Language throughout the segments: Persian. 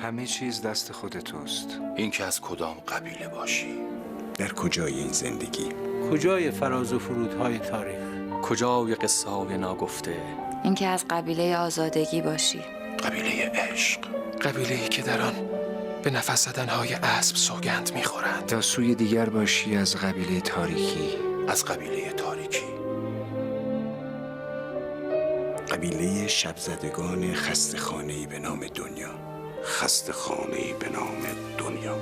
همه چیز دست خود توست. این که از کدام قبیله باشی، در کجای این زندگی، کجای فراز و فرودهای تاریخ، کجای قصه های ناگفته، اینکه از قبیله آزادگی باشی، قبیله عشق، قبیله‌ای که در آن به نفس زدن‌های اسب سوگند می‌خورند. یا سوی دیگر باشی از قبیله تاریکی. از قبیله تاریکی، قبیله شبزدگان خسته خانه‌ای به نام دنیا. خسته خانه‌ای به نام دنیا.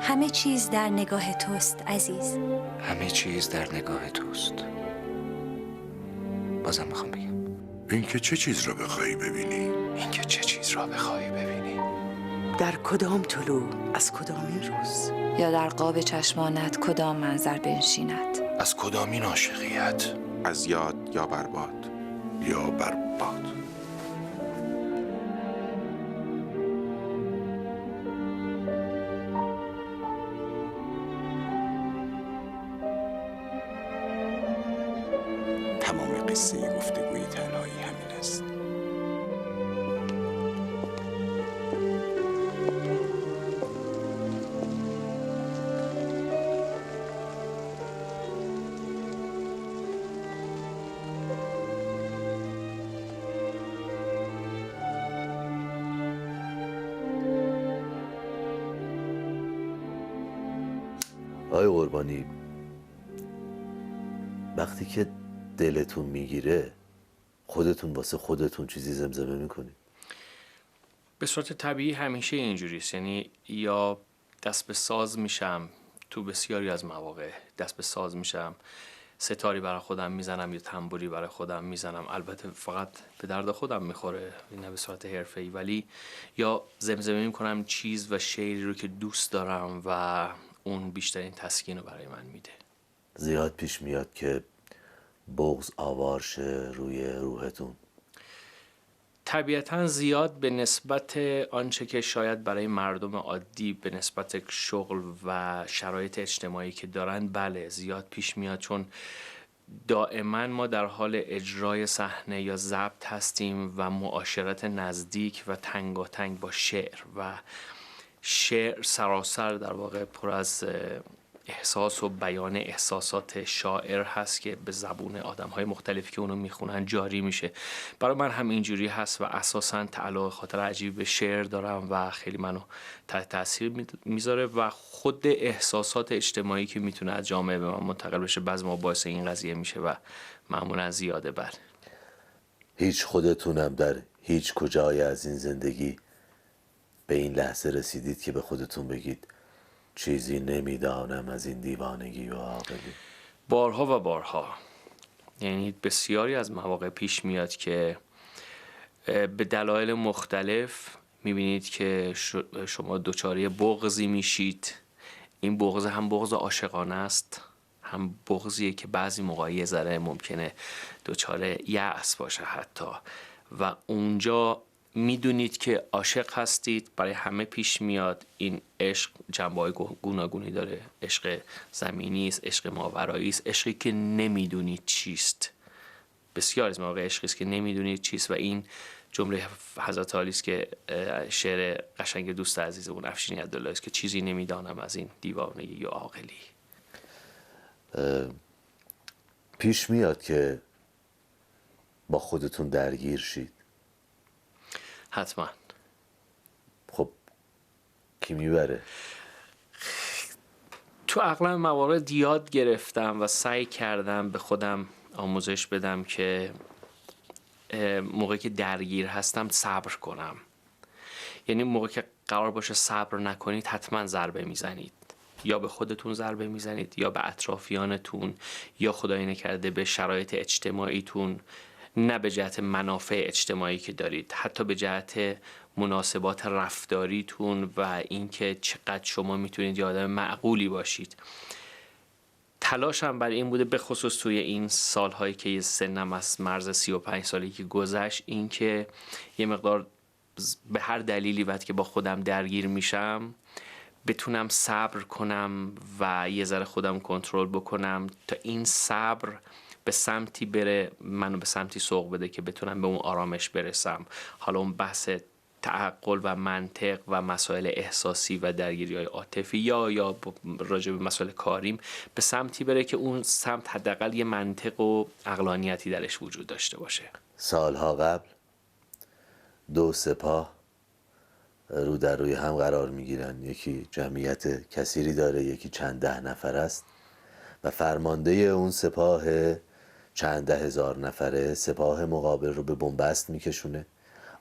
همه چیز در نگاه توست عزیز. همه چیز در نگاه توست. بازم میخوام بگم این که چه چیز را بخواهی ببینی، اینکه چه چیز را بخواهی ببینی، در کدام طلوع از کدامین روز، یا در قاب چشمانت کدام منظر بنشیند. از کدامین عاشقیت، از یاد یا برباد. یا برباد. تمام قصه گفتگوی تنهایی همین است. آقای قربانی، وقتی که دلتون میگیره خودتون واسه خودتون چیزی زمزمه میکنید؟ به صورت طبیعی همیشه اینجوریست، یعنی یا دست به ساز میشم، تو بسیاری از مواقع دست به ساز میشم، ستاری برای خودم میزنم یا تنبوری برای خودم میزنم، البته فقط به درد خودم میخوره، نه به صورت حرفه‌ای، ولی یا زمزمه میکنم چیز و شعری رو که دوست دارم و اون بیشترین تسکین رو برای من میده. زیاد پیش میاد که بغض آوار شه روی روحتون؟ طبیعتاً زیاد به نسبت آنچه که شاید برای مردم عادی به نسبت شغل و شرایط اجتماعی که دارن بله زیاد پیش میاد، چون دائما ما در حال اجرای صحنه یا ضبط هستیم و معاشرت نزدیک و تنگاتنگ با شعر و شعر سراسر در واقع پر از احساس و بیان احساسات شاعر هست که به زبون آدم‌های مختلفی که اونو میخونن جاری میشه. برای من هم اینجوری هست و اساساً تعلق خاطر عجیب به شعر دارم و خیلی منو تحت تاثیر میذاره و خود احساسات اجتماعی که میتونه از جامعه به من منتقل بشه بعضی ما باعث این قضیه میشه و معمولاً زیاده بر. هیچ خودتونم در هیچ کجای از این زندگی به این لحظه رسیدید که به خودتون بگید چیزی نمیدانم از این دیوانگی و عاقلی؟ بارها و بارها، یعنی بسیاری از مواقع پیش میاد که به دلایل مختلف میبینید که شما دچار بغضی میشید. این بغض هم بغض عاشقانه است، هم بغضیه که بعضی موقع یه ذره ممکنه دچار یأس باشه حتی، و اونجا میدونید که عاشق هستید، برای همه پیش میاد. این عشق جنبه‌های گوناگونی داره، عشق زمینی است، عشق ماورایی است، عشقی که نمیدونید چیست. بسیار از مواقع عشقی است که نمیدونید چیست و این جمله حضرت علی است که شعر قشنگ دوست عزیزمون افشین عبدالله است که چیزی نمیدانم از این دیوانگی یا عاقلی. پیش میاد که با خودتون درگیر شید؟ حتما. خب کی میبره؟ تو اغلب موارد یاد گرفتم و سعی کردم به خودم آموزش بدم که موقعی که درگیر هستم صبر کنم. یعنی موقعی که قرار باشه صبر نکنید حتما ضربه میزنید، یا به خودتون ضربه میزنید یا به اطرافیانتون، یا خدای نکرده به شرایط اجتماعیتون، نه به جهت منافع اجتماعی که دارید، حتی به جهت مناسبات رفتاریتون و اینکه چقدر شما میتونید یه آدم معقولی باشید. تلاشم بر این بوده، به خصوص توی این سالهایی که یه سنم از مرز 35 سالی که گذشت، این که یه مقدار به هر دلیلی وقتی که با خودم درگیر میشم بتونم صبر کنم و یه ذره خودم کنترل بکنم تا این صبر به سمتی بره، منو به سمتی سوق بده که بتونم به اون آرامش برسم. حالا اون بحث تعقل و منطق و مسائل احساسی و درگیری‌های عاطفی یا راجع به مسائل کاریم به سمتی بره که اون سمت حداقل یه منطق و عقلانیتی درش وجود داشته باشه. سالها قبل 2 سپاه رو در روی هم قرار میگیرن، یکی جمعیت کثیری داره، یکی چند ده نفر است و فرمانده اون سپاه چند ده هزار نفره سپاه مقابل رو به بنبست میکشونه،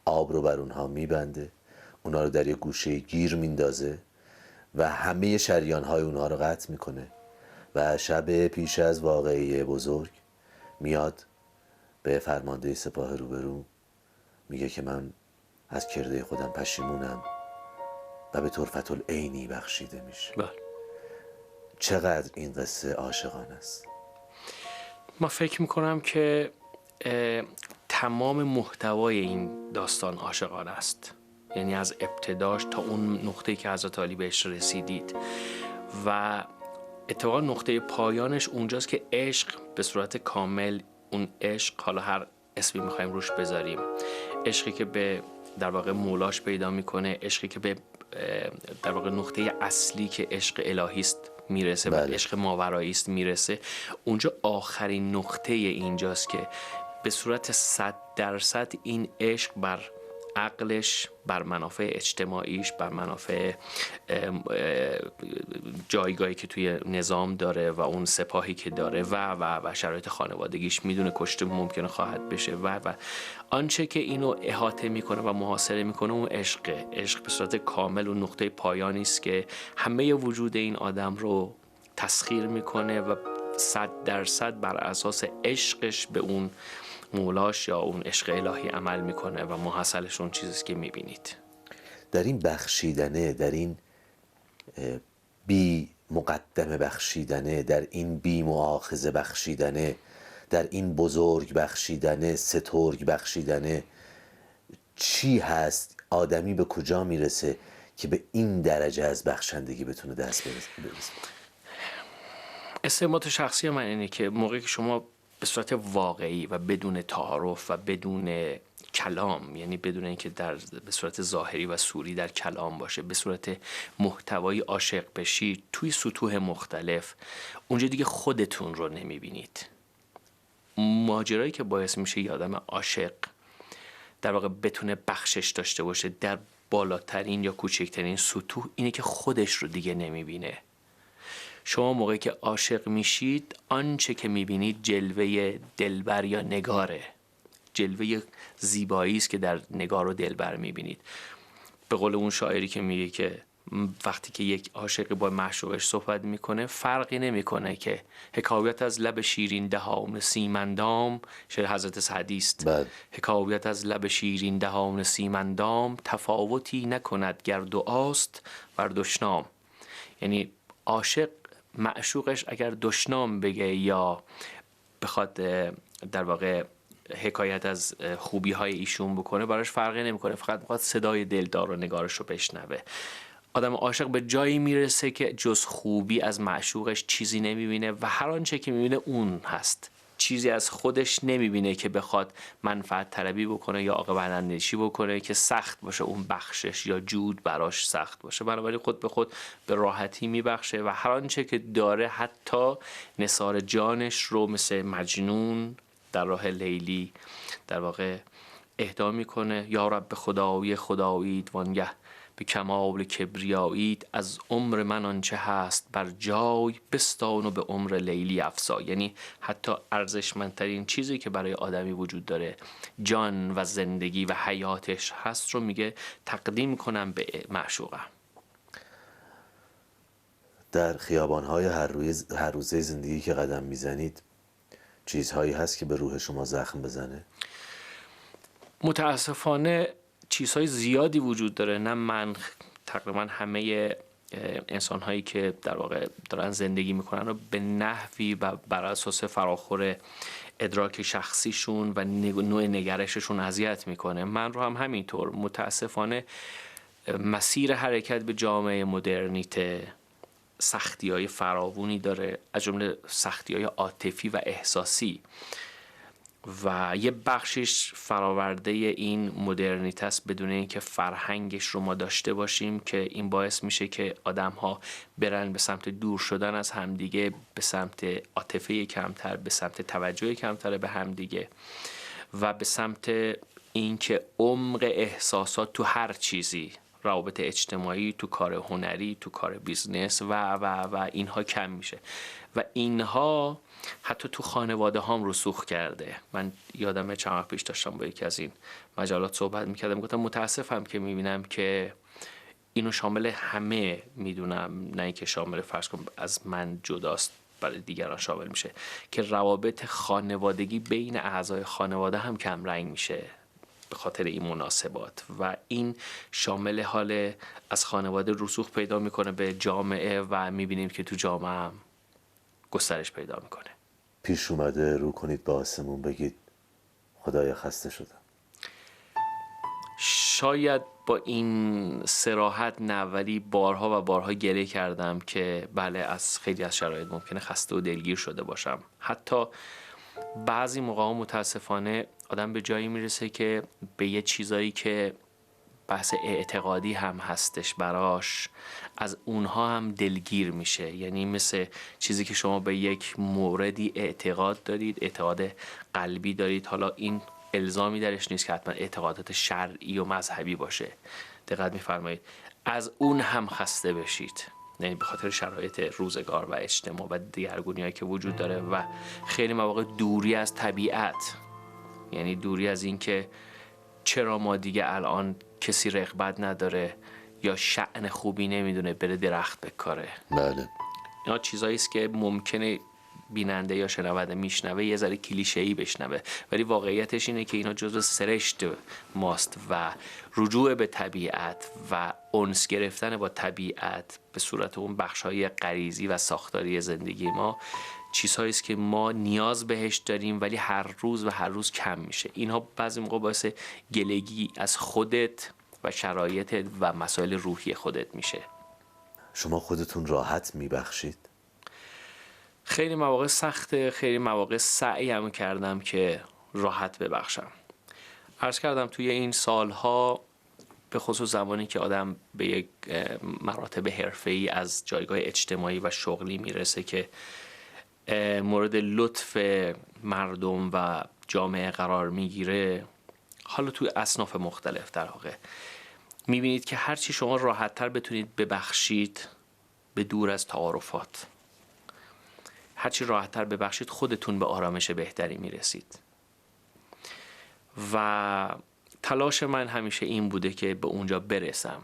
آب رو بر اونها میبنده، اونها رو در یه گوشه گیر میندازه و همه شریانهای اونها رو قطع میکنه و شب پیش از واقعه بزرگ میاد به فرمانده سپاه روبرو میگه که من از کرده خودم پشیمونم و به طرفت العینی بخشیده میشه. بله. چقدر این قصه عاشقانه است. ما فکر میکنم که تمام محتوای این داستان عاشقانه است، یعنی از ابتداش تا اون نقطه‌ای که حضرت علی بهش رسیدید و اتفاقا نقطه پایانش اونجاست که عشق به صورت کامل، اون عشق حالا هر اسمی میخوایم روش بذاریم، عشقی که به در واقع مولاش پیدا میکنه، عشقی که به در واقع نقطه اصلی که عشق الهی است میرسه و عشق ماورایی است میرسه، اونجا آخرین نقطه اینجاست که به صورت 100% این عشق بر عقلش، بر منافع اجتماعیش، بر منافع جایگاهی که توی نظام داره و اون سپاهی که داره و شرایط خانوادگیش میدونه کشته ممکنه خواهد بشه و آنچه که اینو احاطه میکنه و محاصره میکنه اون عشقه. عشق به صورت کامل اون نقطه پایانی است که همه وجود این آدم رو تسخیر میکنه و 100% بر اساس عشقش به اون مولاش یا اون عشق الهی عمل میکنه و محصلش اون چیزیست که میبینید. در این بخشیدنه، در این بی مقدم بخشیدنه، در این بی مؤاخذه بخشیدنه، در این بزرگ بخشیدنه، سترگ بخشیدنه، چی هست؟ آدمی به کجا میرسه که به این درجه از بخشندگی بتونه دست برسه؟ استنباط شخصی من اینه که موقعی که شما به صورت واقعی و بدون تعارف و بدون کلام، یعنی بدون اینکه به صورت ظاهری و صوری در کلام باشه، به صورت محتوایی عاشق بشی توی سطوح مختلف، اونجا دیگه خودتون رو نمیبینید. ماجرایی که باعث میشه یه آدم عاشق در واقع بتونه بخشش داشته باشه در بالاترین یا کوچکترین سطوح اینه که خودش رو دیگه نمیبینه. شما موقعی که عاشق میشید آنچه که میبینید جلوه دلبر یا نگاره، جلوه زیبایی است که در نگار و دلبر میبینید. به قول اون شاعری که میگه که وقتی که یک عاشق با معشوقش صحبت میکنه فرقی نمیکنه که حکایت از لب شیرین دهان سیمندام، شعر حضرت سعدی است، حکایت از لب شیرین دهان سیمندام تفاوتی نکند گر دعاست بر دشنام. یعنی عاشق معشوقش اگر دشنام بگه یا بخواد در واقع حکایت از خوبی های ایشون بکنه براش فرقی نمیکنه، فقط میخواد صدای دلدار و نگارش رو بشنوه. آدم عاشق به جایی میرسه که جز خوبی از معشوقش چیزی نمیبینه و هر آنچه که میبینه اون هست، چیزی از خودش نمیبینه که بخواد منفعت طلبی بکنه یا عاقبت اندیشی بکنه که سخت باشه اون بخشش یا جود براش سخت باشه. بنابراین خود به خود به راحتی میبخشه و هر آنچه که داره، حتی نثار جانش رو مثل مجنون در راه لیلی در واقع اهدا میکنه. یا رب خدایی خداییت وانگه به کمال کبریاییت، از عمر من آنچه هست بر جای بستان و به عمر لیلی افزای. یعنی حتی ارزشمندترین چیزی که برای آدمی وجود داره، جان و زندگی و حیاتش هست، رو میگه تقدیم کنم به معشوقم. در خیابان‌های هر روزه زندگی که قدم میزنید چیزهایی هست که به روح شما زخم بزنه؟ متاسفانه چیزهای زیادی وجود داره. نه من، تقریبا همه انسان‌هایی که در واقع دارن زندگی میکنن رو به نحوی و بر اساس فراخور ادراک شخصیشون و نوع نگرششون اذیت میکنه. من رو هم همینطور. متاسفانه مسیر حرکت به جامعه مدرنیته سختی‌های فراوانی داره، از جمله سختی‌های عاطفی و احساسی، و یه بخشش فراورده این مدرنیته است بدون اینکه فرهنگش رو ما داشته باشیم، که این باعث میشه که آدم ها برن به سمت دور شدن از همدیگه، به سمت عاطفه کمتر، به سمت توجه کمتر به همدیگه و به سمت اینکه عمق احساسات تو هر چیزی، روابط اجتماعی، تو کار هنری، تو کار بیزنس و اینها کم میشه و اینها حتی تو خانواده هام رسوخ کرده. من یادم چند وقت پیش داشتم با یکی از این مجلات صحبت میکردم، گفتم متاسفم که میبینم که اینو شامل همه میدونم، نه اینکه شامل فرض کنم از من جداست برای دیگران شامل میشه، که روابط خانوادگی بین اعضای خانواده هم کم رنگ میشه به خاطر این مناسبات و این شامل حال از خانواده رسوخ پیدا میکنه به جامعه و میبینیم که تو جامعه هم گسترش پیدا میکنه. پیش اومده رو کنید با آسمون بگید خدایا خسته شدم؟ شاید با این صراحت نه، ولی بارها و بارها گله کردم که بله از خیلی از شرایط ممکنه خسته و دلگیر شده باشم. حتی بعضی موقعا متاسفانه آدم به جایی میرسه که به یه چیزایی که بحث اعتقادی هم هستش براش، از اونها هم دلگیر میشه. یعنی مثل چیزی که شما به یک موردی اعتقاد دارید، اعتقاد قلبی دارید، حالا این الزامی درش نیست که حتما اعتقادات شرعی و مذهبی باشه، دقت میفرمایید، از اون هم خسته بشید، یعنی به خاطر شرایط روزگار و اجتماع و دیگرگونی‌هایی که وجود داره و خیلی مواقع دوری از طبیعت، یعنی دوری از این که چرا ما دیگه الان کسی رغبت نداره یا شأن خوبی نمیدونه بره درخت بکاره. بله. اینا چیزایی است که ممکنه بیننده یا شنونده میشنوه یه ذره کلیشه‌ای بشنوه، ولی واقعیتش اینه که اینا جزو سرشت ماست و رجوع به طبیعت و انس گرفتن با طبیعت به صورت اون بخش‌های غریزی و ساختاری زندگی ما چیزهایی است که ما نیاز بهش داریم ولی هر روز کم میشه. اینها بعضی موقع باعث گلگی از خودت و شرایط و مسائل روحی خودت میشه. شما خودتون راحت میبخشید؟ خیلی مواقع سخته، خیلی مواقع سعیم کردم که راحت ببخشم. عرض کردم توی این سالها به خصوص زمانی که آدم به یک مراتب حرفه‌ای از جایگاه اجتماعی و شغلی میرسه که مورد لطف مردم و جامعه قرار میگیره، حالا توی اصناف مختلف در واقع میبینید که هرچی شما راحت‌تر بتونید ببخشید به دور از تعارفات، هرچی راحت‌تر ببخشید خودتون به آرامش بهتری میرسید و تلاش من همیشه این بوده که به اونجا برسم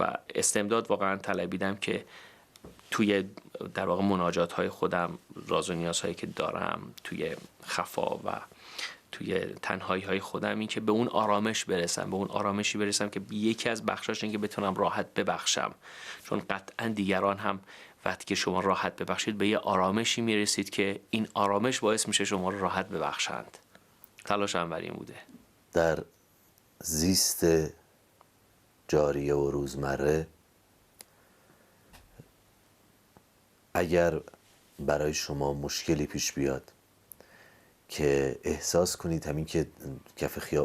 و استمداد واقعا طلبیدم که توی در واقع مناجات‌های خودم، راز و نیازهایی که دارم توی خفا و توی تنهایی‌های خودم، این که به اون آرامش برسم، به اون آرامشی برسم که یکی از بخشاش این که بتونم راحت ببخشم، چون قطعا دیگران هم وقتی که شما راحت ببخشید به یه آرامشی میرسید که این آرامش باعث میشه شما رو راحت ببخشند. تلاشم بر این بوده. در زیست جاریه و روزمره اگر برای شما مشکلی پیش بیاد که احساس کنید همین که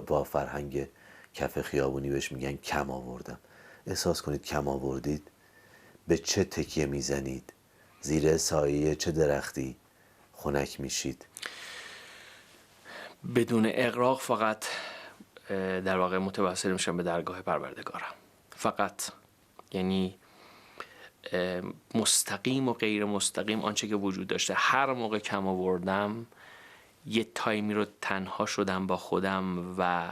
با فرهنگ کف خیابونی بهش میگن کم آوردم، احساس کنید کم آوردید، به چه تکیه میزنید؟ زیر سایه چه درختی خنک میشید؟ بدون اغراق فقط در واقع متوسل میشم به درگاه پروردگارم فقط. یعنی مستقیم و غیر مستقیم آنچه که وجود داشته، هر موقع کم آوردم یه تایمی رو تنها شدم با خودم و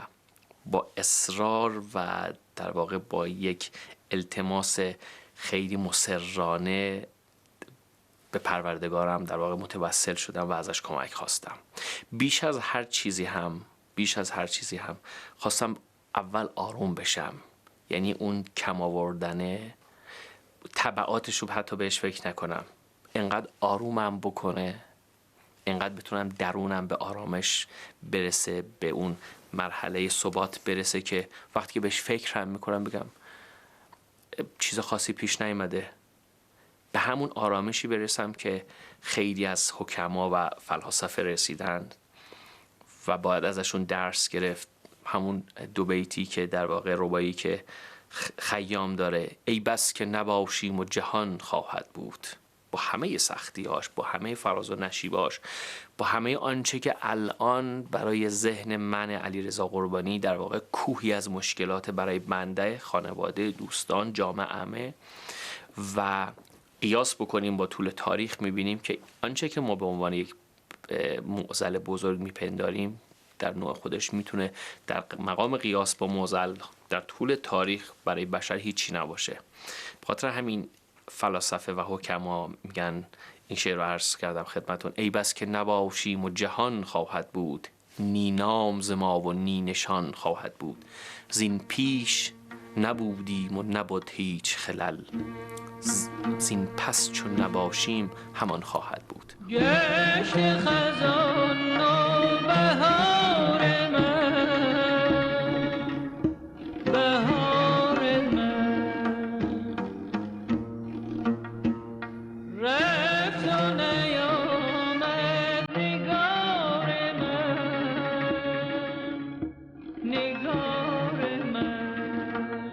با اصرار و در واقع با یک التماس خیلی مصرانه به پروردگارم در واقع متوسل شدم و ازش کمک خواستم. بیش از هر چیزی هم خواستم اول آروم بشم، یعنی اون کم آوردنه تبعاتش رو حتی بهش فکر نکنم، انقدر آرومم بکنه، انقدر بتونم درونم به آرامش برسه، به اون مرحله ثبات برسه که وقتی که بهش فکر هم میکنم بگم چیز خاصی پیش نیامده، به همون آرامشی برسم که خیلی از حکما و فلاسفه رسیدن و باید ازشون درس گرفت. همون دو بیتی که در واقع ربایی که خیام داره: ای بس که نباشیم و جهان خواهد بود. با همه سختیاش، با همه فراز و نشیباش، با همه آنچه که الان برای ذهن من علیرضا قربانی در واقع کوهی از مشکلات برای بنده، خانواده، دوستان، جامعه عامه، و قیاس بکنیم با طول تاریخ، میبینیم که آنچه که ما به عنوان یک معضل بزرگ میپنداریم در نوع خودش میتونه در مقام قیاس با معضل در طول تاریخ برای بشر هیچی نباشه. بخاطر همین فلاسفه و حکما میگن، این شعر رو عرض کردم خدمتون: ای بس که نباشیم و جهان خواهد بود، نی نام ز ما و نی نشان خواهد بود. زین پیش نبودیم و نبود هیچ خلل، زین پس چون نباشیم همان خواهد بود. گشت خزان و بهار من، بهار من رفت و نیامد، نگار من، نگار من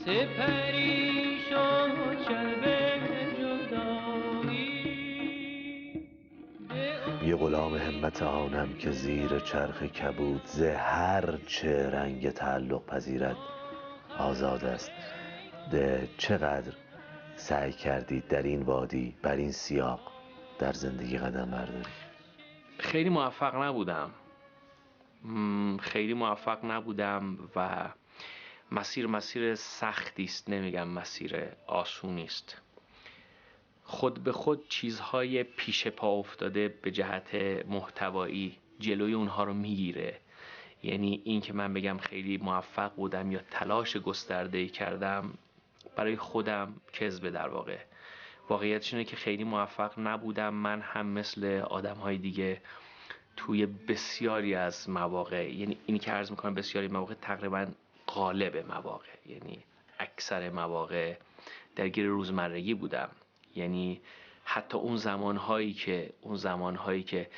سپری شد شب جدایی. یه غلام همت آنم که زیر چرخ کبود، ز هر چه رنگ تعلق پذیرد آزاد است. ده چقدر سعی کردید در این وادی بر این سیاق در زندگی قدم بردارید؟ خیلی موفق نبودم و مسیر سختی است، نمیگم مسیر آسونی است. خود به خود چیزهای پیش پا افتاده به جهت محتوایی جلوی اونها رو میگیره. یعنی این که من بگم خیلی موفق بودم یا تلاش گسترده‌ای کردم برای خودم کذبه. در واقع واقعیتش اینه که خیلی موفق نبودم. من هم مثل آدم‌های دیگه توی بسیاری از مواقع، یعنی اینی که عرض میکنم بسیاری مواقع، تقریبا غالب مواقع، یعنی اکثر مواقع درگیر روزمرگی بودم. یعنی حتی اون زمانهایی که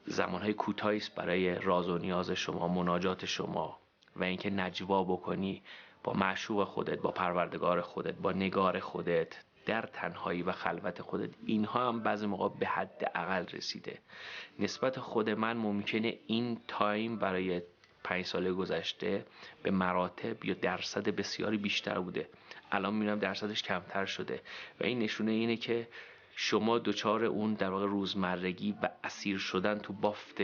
زمانهای کوتاهی است برای راز و نیاز شما، مناجات شما و اینکه نجوا بکنی با معشوق خودت، با پروردگار خودت، با نگار خودت در تنهایی و خلوت خودت، اینها هم بعضی موقع به حد اقل رسیده. نسبت خود من ممکنه این تایم برای 5 سال گذشته به مراتب یا درصد بسیاری بیشتر بوده. الان میبینم درصدش کمتر شده و این نشونه اینه که شما دچار اون در واقع روزمرگی و اسیر شدن تو بافت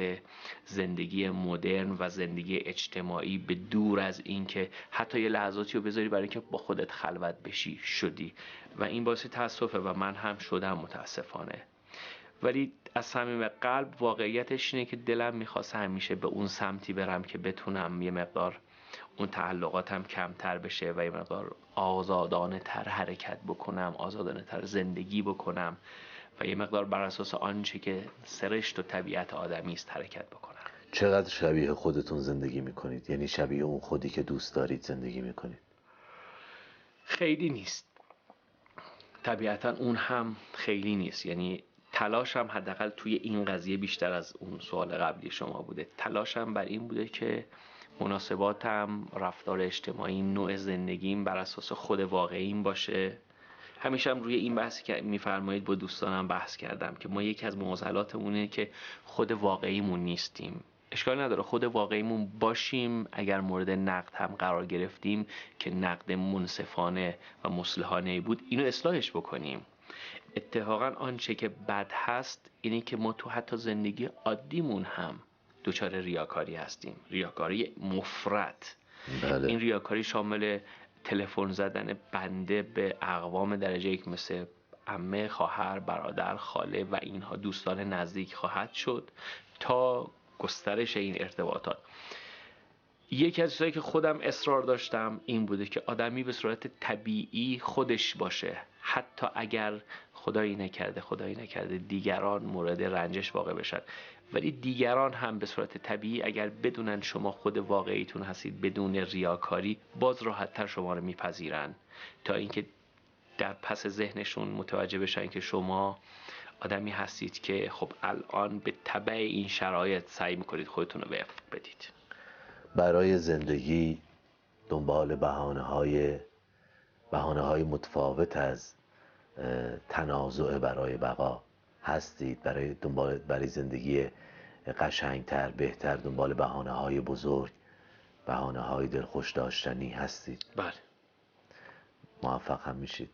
زندگی مدرن و زندگی اجتماعی، به دور از این که حتی یه لحظاتی رو بذاری برای اینکه با خودت خلوت بشی شدی و این باعث تأسفه و من هم شدم متاسفانه. ولی از صمیم قلب واقعیتش اینه که دلم میخواست همیشه به اون سمتی برم که بتونم یه مقدار اون تعلقاتم کمتر بشه و یه مقدار آزادانه تر حرکت بکنم، آزادانه تر زندگی بکنم و یه مقدار بر اساس آنچه که سرشت و طبیعت آدمی است حرکت بکنم. چقدر شبیه خودتون زندگی میکنید؟ یعنی شبیه اون خودی که دوست دارید زندگی میکنید؟ خیلی نیست، طبیعتا اون هم خیلی نیست. یعنی تلاشم حداقل توی این قضیه بیشتر از اون سوال قبلی شما بوده. تلاشم بر این بوده که مناسباتم، رفتار اجتماعی، نوع زندگیم بر اساس خود واقعیم باشه. همیشه هم روی این بحثی که میفرمایید با دوستانم بحث کردم که ما یکی از معضلاتمونه که خود واقعیمون نیستیم. اشکال نداره خود واقعیمون باشیم، اگر مورد نقد هم قرار گرفتیم که نقد منصفانه و مصلحانه بود، اینو اصلاحش بکنیم. اتفاقا آنچه که بد هست اینه که ما تو حتی زندگی عادیمون هم دچار ریاکاری هستیم، ریاکاری مفرط. بله. این ریاکاری شامل تلفن زدن بنده به اقوام درجه یک مثل عمه، خواهر، برادر، خاله و اینها دوستان نزدیک خواهد شد تا گسترش این ارتباطات. یکی از چیزایی که خودم اصرار داشتم این بوده که آدمی به صورت طبیعی خودش باشه، حتی اگر خدایی نکرده دیگران مورد رنجش واقع بشن، ولی دیگران هم به صورت طبیعی اگر بدونن شما خود واقعیتون هستید بدون ریاکاری، باز راحت‌تر شما رو میپذیرن تا اینکه در پس ذهنشون متوجه بشن که شما آدمی هستید که خب الان به تبع این شرایط سعی میکنید خودتون رو وفق بدید. برای زندگی دنبال بهانه‌های متفاوت از تنازع برای بقا هستید، برای زندگی قشنگتر، بهتر، دنبال بهانه‌های بزرگ، بهانه‌های دلخوش داشتنی هستید. بله. موفق هم میشید؟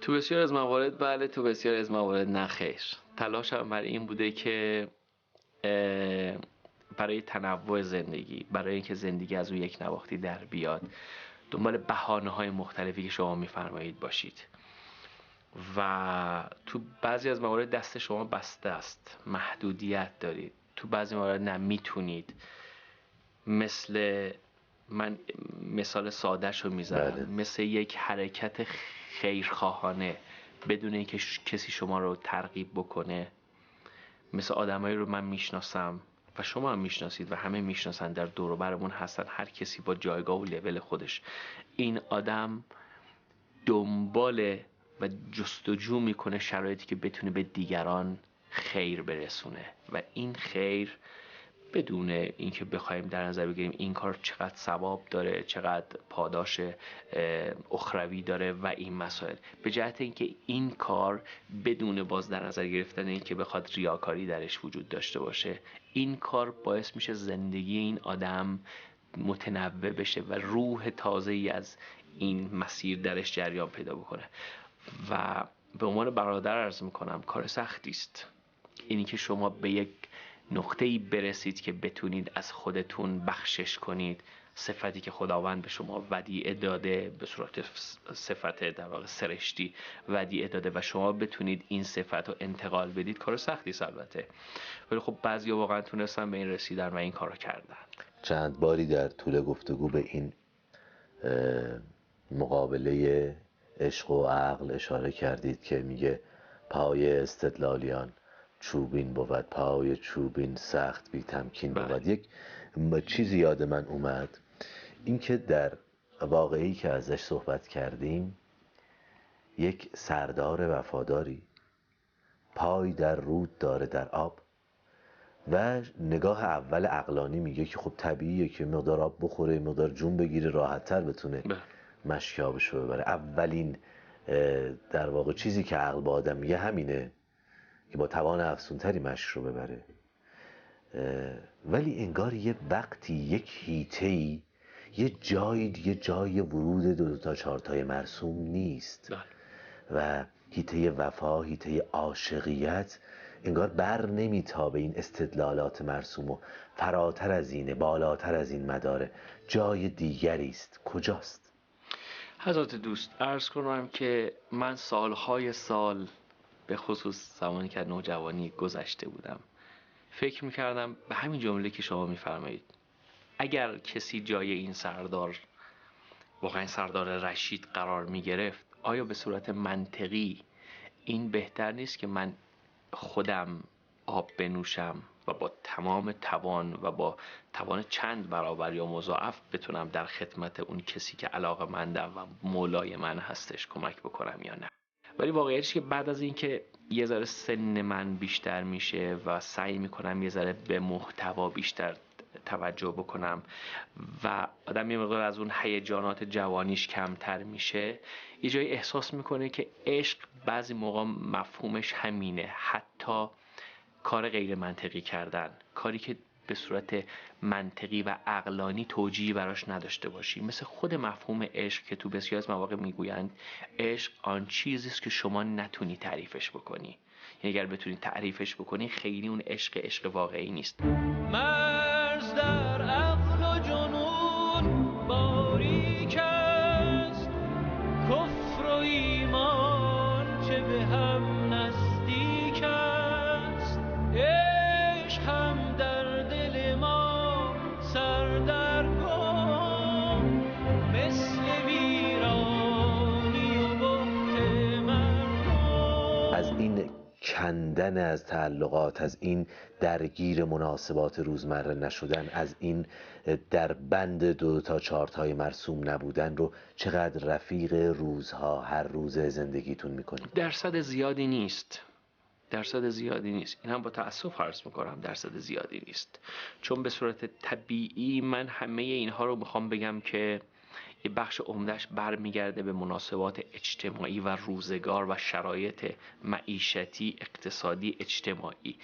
تو بسیار از موارد بله، تو بسیار از موارد نه خیر. تلاشم برای این بوده که برای تنوع زندگی، برای اینکه زندگی از اون یک نواختی در بیاد، دنبال بهانه‌های مختلفی که شما میفرمایید باشید و تو بعضی از موارد دست شما بسته است، محدودیت دارید، تو بعضی موارد نمیتونید. من مثال ساده‌ش رو میذارم، مثل یک حرکت خیرخواهانه بدون اینکه کسی شما رو ترغیب بکنه، مثل آدمایی رو من میشناسم و شما هم میشناسید و همه میشناسن، در دور و برمون هستن، هر کسی با جایگاه و لول خودش. این آدم دنبال و جستجو میکنه شرایطی که بتونه به دیگران خیر برسونه و این خیر بدون اینکه بخوایم در نظر بگیریم این کار چقدر ثواب داره، چقدر پاداش اخروی داره و این مسائل، به جهت اینکه این کار بدون باز در نظر گرفتن اینکه بخواد ریاکاری درش وجود داشته باشه، این کار باعث میشه زندگی این آدم متنوع بشه و روح تازه‌ای از این مسیر درش جریان پیدا بکنه. و به عنوان برادر عرض میکنم کار سختی است اینی که شما به یک نقطه‌ای برسید که بتونید از خودتون بخشش کنید، صفتی که خداوند به شما ودیعه داده به صورت صفت در واقع سرشتی ودیعه داده و شما بتونید این صفت رو انتقال بدید. کار سختی است البته، ولی خب بعضیا واقعا تونستن به این رسیدن و این کارو کردن. چند باری در طول گفتگو به این مقابله عشق و عقل اشاره کردید که میگه پای استدلالیان چوبین بود، پای چوبین سخت بی تمکین بود. یک چیزی یاد من اومد، اینکه در واقعی که ازش صحبت کردیم یک سردار وفاداری پای در رود داره در آب و نگاه اول عقلانی میگه که خب طبیعیه که مقدار آب بخوره، مقدار جون بگیره، راحت تر بتونه مشکابشو ببره. اولین در واقع چیزی که عقل با آدم میگه همینه که با توان افزونتری مشک رو ببره. ولی انگار یه وقتی یک هیته‌ای یه جای ورود 2 تا 4 تای مرسوم نیست و هیته وفا، هیته عاشقیت انگار بر نمیتابه این استدلالات مرسوم و فراتر از اینه، بالاتر از این مداره، جای دیگری است. کجاست؟ حضرت دوست عرض کنم که من سالهای سال به خصوص زمانی که نوجوانی گذشته بودم فکر میکردم به همین جمله که شما میفرمایید، اگر کسی جای این سردار، واقعا سردار رشید قرار میگرفت، آیا به صورت منطقی این بهتر نیست که من خودم آب بنوشم و با تمام توان و با توان چند برابر یا مضاعف بتونم در خدمت اون کسی که علاقه‌مندم و مولای من هستش کمک بکنم یا نه؟ ولی واقعیتش که بعد از اینکه یه ذره سن من بیشتر میشه و سعی میکنم یه ذره به محتوا بیشتر توجه بکنم و آدم یه مقدار از اون هیجانات جوانیش کمتر میشه، یه جایی احساس میکنه که عشق بعضی موقع مفهومش همینه، حتی کار غیر منطقی کردن، کاری که به صورت منطقی و عقلانی توجیهی براش نداشته باشی. مثل خود مفهوم عشق که تو بسیار از مواقع میگویند عشق آن چیزی است که شما نتونی تعریفش بکنی، یعنی اگر بتونی تعریفش بکنی خیلی اون عشق واقعی نیست. مرز در عقل و جنون باریک است، کفر و ایمان چه به هم نزدیک است، عشق هم در دل ما سردرگم، مثل ویرانی و بخت مردم. از این کندن از تعلقات، از این درگیر مناسبات روزمره نشدن، از این در بند 2 تا 4 تای مرسوم نبودن رو چقدر رفیق روزها، هر روز زندگیتون میکنید؟ درصد زیادی نیست، درصد زیادی نیست. این هم با تأسف عرض میکنم درصد زیادی نیست، چون به صورت طبیعی من همه اینها رو میخوام بگم که یه بخش عمدهش برمیگرده به مناسبات اجتماعی و روزگار و شرایط معیشتی، اقتصادی، اجتماعی.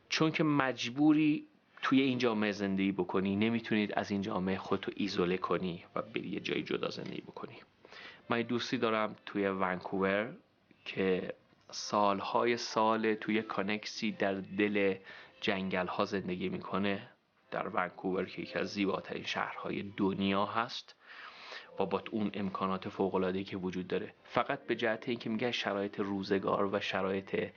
چون که مجبوری توی این جامعه زندگی بکنی، نمیتونید از این جامعه خودتو ایزوله کنی و بری یه جای جدا زندگی بکنی. من یه دوستی دارم توی ونکوور که سالهای سال توی کانکسی در دل جنگل ها زندگی میکنه، در ونکوور که یکی از زیباترین شهرهای دنیا هست و با اون امکانات فوق‌العاده‌ای که وجود داره. فقط به جهت اینکه میگه شرایط روزگار و شرایط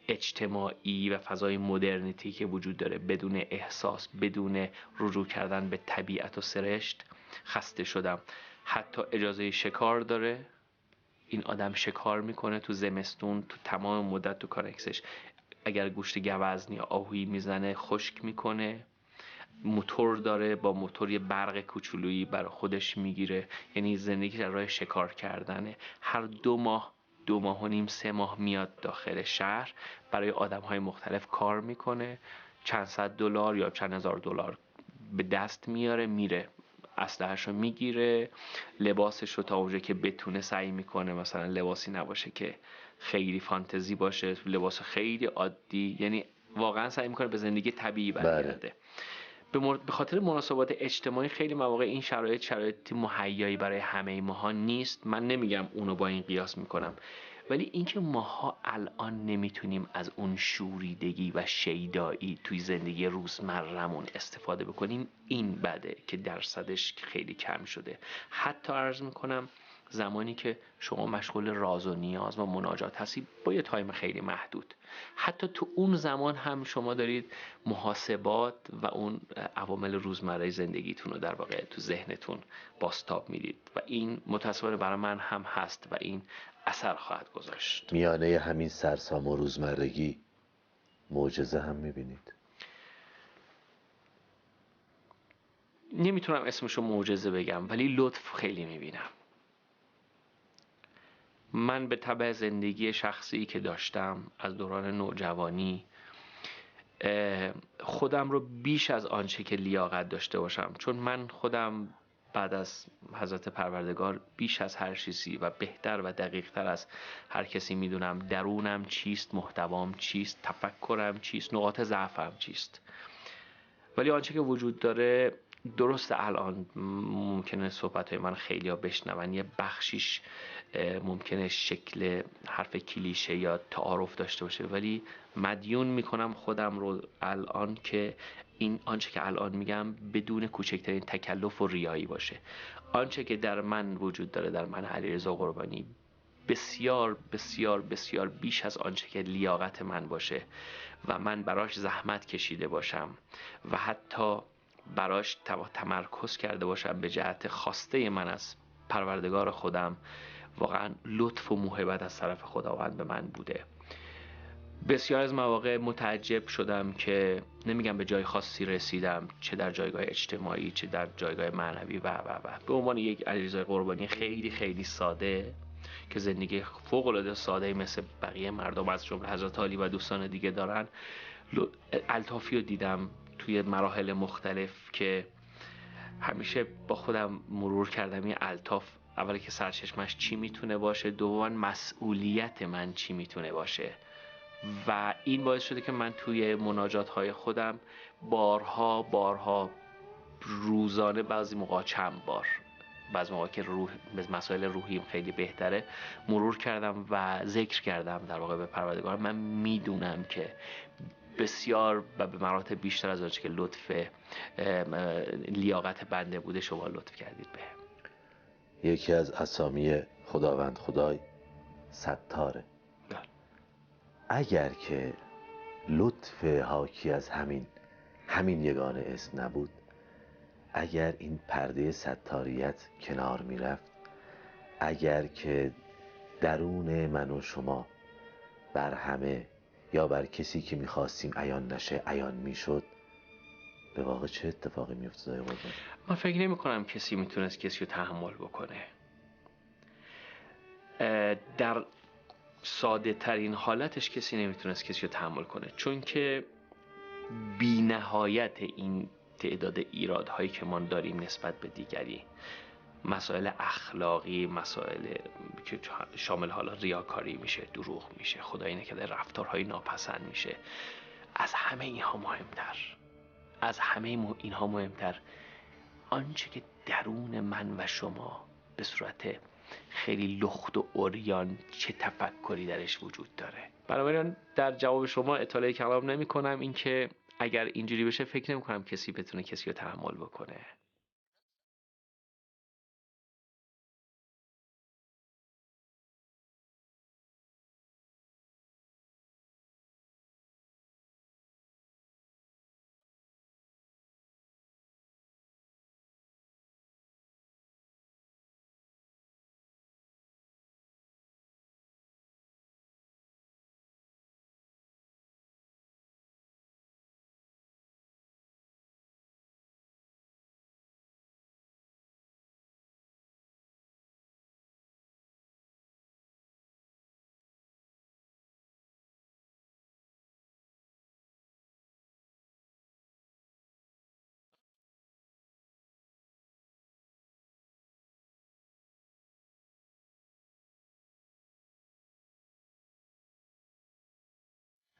اجتماعی و فضای مدرنیتی که وجود داره، بدون احساس، بدون رجوع کردن به طبیعت و سرشت، خسته شدم. حتی اجازه شکار داره، این آدم شکار میکنه تو زمستون، تو تمام مدت تو کانکسش اگر گوشت گوزنی یا آهویی میزنه خشک میکنه. موتور داره، با موتور یه برق کوچولویی برای خودش میگیره. یعنی زندگی در راه شکار کردنه. هر 2 ماه 2 ماه و نیم 3 ماه میاد داخل شهر، برای آدم‌های مختلف کار میکنه، چند صد دلار یا چند هزار دلار به دست میاره، میره اسلحه‌اش رو میگیره، لباسش رو تا اونجا که بتونه سعی میکنه مثلا لباسی نباشه که خیلی فانتزی باشه، لباس خیلی عادی، یعنی واقعا سعی میکنه به زندگی طبیعی برگرده. به خاطر مناسبات اجتماعی خیلی مواقع این شرایط مهیایی برای همه ماها نیست. من نمیگم اونو با این قیاس میکنم، ولی اینکه ماها الان نمیتونیم از اون شوریدگی و شیدایی توی زندگی روزمرمون استفاده بکنیم، این بده که درصدش خیلی کم شده. حتی عرض میکنم زمانی که شما مشغول راز و نیاز و مناجات هستی با یه تایم خیلی محدود، حتی تو اون زمان هم شما دارید محاسبات و اون عوامل روزمره زندگیتون رو در واقع تو ذهنتون بازتاب میدید و این متاسفانه برای من هم هست و این اثر خواهد گذاشت. میانه همین سرسام و روزمرگی معجزه هم میبینید؟ نمیتونم اسمشو معجزه بگم، ولی لطف خیلی میبینم. من به تبع زندگی شخصی که داشتم از دوران نوجوانی خودم رو بیش از آنچه که لیاقت داشته باشم، چون من خودم بعد از حضرت پروردگار بیش از هر چیزی و بهتر و دقیقتر از هر کسی میدونم درونم چیست، محتوام چیست، تفکرم چیست، نقاط ضعفم چیست. ولی آنچه که وجود داره، درست الان ممکنه صحبت‌های من خیلی ها بشنون، یه بخشیش ممکنه شکل حرف کلیشه یا تعارف داشته باشه، ولی مدیون میکنم خودم رو الان که این آنچه که الان میگم بدون کوچکترین تکلف و ریایی باشه. آنچه که در من وجود داره، در من علیرضا قربانی، بسیار بسیار بسیار بیش از آنچه که لیاقت من باشه و من براش زحمت کشیده باشم و حتی براش تمرکز کرده باشم به جهت خواسته من از پروردگار خودم، واقعا لطف و موهبت از طرف خداوند به من بوده. بسیار از مواقع متعجب شدم که نمیگم به جای خاصی رسیدم، چه در جایگاه اجتماعی چه در جایگاه معنوی و به عنوان یک علیرضا قربانی خیلی خیلی ساده که زندگی فوق‌العاده ساده مثل بقیه مردم از جمله حضرت علی و دوستان دیگه دارن، الطافی رو دیدم توی مراحل مختلف که همیشه با خودم مرور کردم این الطاف، اولی که سرچشمش چی میتونه باشه، دوما مسئولیت من چی میتونه باشه. و این باعث شده که من توی مناجات های خودم بارها روزانه، بعضی موقع چند بار، بعضی موقع که مسائل روحیم خیلی بهتره، مرور کردم و ذکر کردم در واقع به پروردگار. من میدونم که بسیار و به مراتب بیشتر از آنچه که لطف لیاقت بنده بوده شما لطف کردید به. یکی از اسامی خداوند خدای ستاره. اگر که لطف حاکی از همین یگانه اسم نبود، اگر این پرده ستاریت کنار میرفت، اگر که درون من و شما بر همه یا بر کسی که میخواستیم عیان نشه عیان میشد، به واقع چه اتفاقی میافتاد؟ من فکر نمی کنم کسی میتونست کسی رو تحمل بکنه. در ساده ترین حالتش کسی نمیتونست کسی رو تحمل کنه، چون که بی نهایت این تعداد ایرادهایی که ما داریم نسبت به دیگری، مسائل اخلاقی، مسائل که شامل حالا ریاکاری میشه، دروغ میشه، خدایی نکرده رفتارهای ناپسند میشه، از همه اینها مهمتر آنچه که درون من و شما به صورت خیلی لخت و عریان چه تفکری درش وجود داره. بنابراین در جواب شما اطاله کلام نمی کنم، این که اگر اینجوری بشه فکر نمی کنم کسی بتونه کسی رو تحمل بکنه.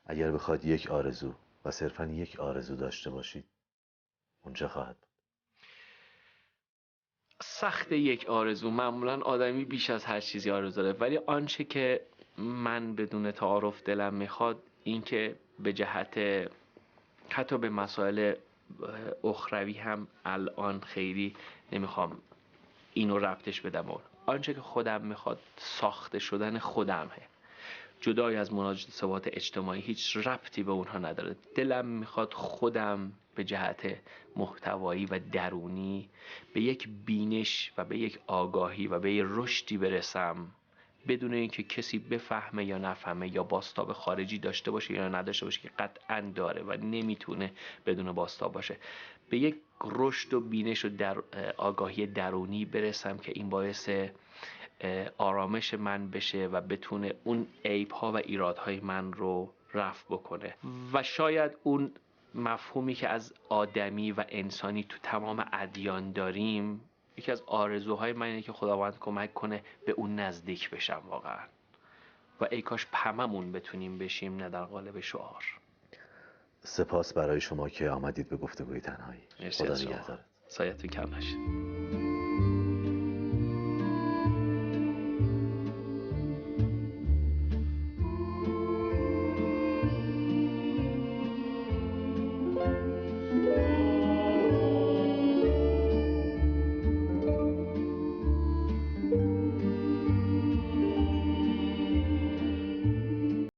اگر بخواد یک آرزو و صرفاً یک آرزو داشته باشید، اون چه خواهد بود؟ سخت یک آرزو، معمولا آدمی بیش از هر چیزی آرزو داره، ولی آنچه که من بدون تعارف دلم میخواد این که به جهت حتی به مسائل اخروی هم الان خیلی نمیخوام اینو ربطش بدم، آنچه که خودم میخواد ساخته شدن خودمه، جدای از مناسبات اجتماعی هیچ ربطی به اونها نداره. دلم میخواد خودم به جهت محتوایی و درونی به یک بینش و به یک آگاهی و به یک رشدی برسم بدون اینکه کسی بفهمه یا نفهمه یا بازتاب خارجی داشته باشه یا نداشته باشه، که قطعاً داره و نمیتونه بدون بازتاب باشه. به یک رشد و بینش و آگاهی درونی برسم که این باعث آرامش من بشه و بتونه اون عیب‌ها و ایرادهای من رو رفع بکنه. و شاید اون مفهومی که از آدمی و انسانی تو تمام ادیان داریم، یکی از آرزوهای من اینه که خداوند کمک کنه به اون نزدیک بشم واقعا، و ای کاش هممون بتونیم بشیم، نه در قالب شعار. سپاس برای شما که آمدید به گفتگوی تنهایی. خدا نگهدارت. سایتون کم نشه.